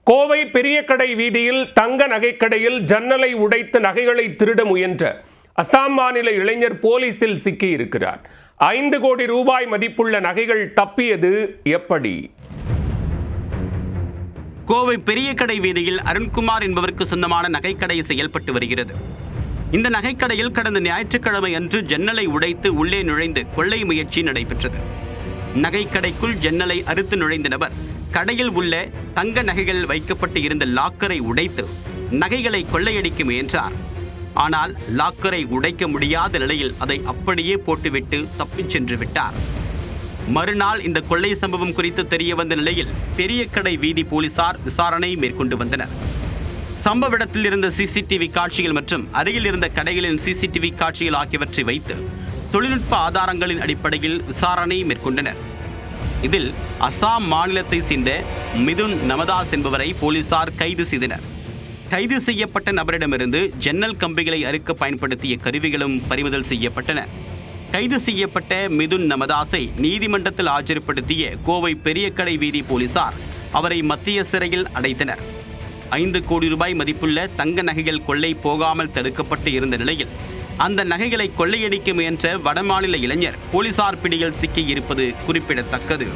கோவை பெரியகடை வீதியில் தங்க நகைக்கடையில் ஜன்னலை உடைத்து நகைகளை திருட முயன்ற அசாம் மாநில இளைஞர் போலீசில் சிக்கியிருக்கிறார். 5 கோடி ரூபாய் மதிப்புள்ள நகைகள் தப்பியது எப்படி? கோவை பெரியகடை வீதியில் அருண்குமார் என்பவருக்கு சொந்தமான நகைக்கடை செயல்பட்டு வருகிறது. இந்த நகைக்கடையில் கடந்த ஞாயிற்றுக்கிழமை அன்று ஜன்னலை உடைத்து உள்ளே நுழைந்து கொள்ளை முயற்சி நடைபெற்றது. நகைக்கடைக்குள் ஜன்னலை அறுத்து நுழைந்த நபர் கடையில் உள்ள தங்க நகைகள் வைக்கப்பட்டு இருந்த லாக்கரை உடைத்து நகைகளை கொள்ளையடிக்க முயன்றார். ஆனால் லாக்கரை உடைக்க முடியாத நிலையில் அதை அப்படியே போட்டுவிட்டு தப்பிச் சென்று விட்டார். மறுநாள் இந்த கொள்ளை சம்பவம் குறித்து தெரிய வந்த நிலையில் பெரியகடை வீதி போலீசார் விசாரணை மேற்கொண்டு வந்தனர். சம்பவ இடத்தில் இருந்த சிசிடிவி காட்சிகள் மற்றும் அருகில் இருந்த கடைகளின் சிசிடிவி காட்சிகள் ஆகியவற்றை வைத்து தொழில்நுட்ப ஆதாரங்களின் அடிப்படையில் விசாரணை மேற்கொண்டனர். இதில் அசாம் மாநிலத்தை சேர்ந்த மிதுன் நமதாஸ் என்பவரை போலீசார் கைது செய்தனர். கைது செய்யப்பட்ட நபரிடமிருந்து ஜன்னல் கம்பிகளை அறுக்க பயன்படுத்திய கருவிகளும் பறிமுதல் செய்யப்பட்டன. கைது செய்யப்பட்ட மிதுன் நமதாஸை நீதிமன்றத்தில் ஆஜர்படுத்திய கோவை பெரியகடை வீதி போலீசார் அவரை மத்திய சிறையில் அடைத்தனர். 5 கோடி ரூபாய் மதிப்புள்ள தங்க நகைகள் கொள்ளை போகாமல் தடுக்கப்பட்டு இருந்த நிலையில் அந்த நகைகளை கொள்ளையடிக்க முயன்ற வடமாநில இளைஞர் போலீசார் பிடியில் சிக்கியிருப்பது குறிப்பிடத்தக்கது.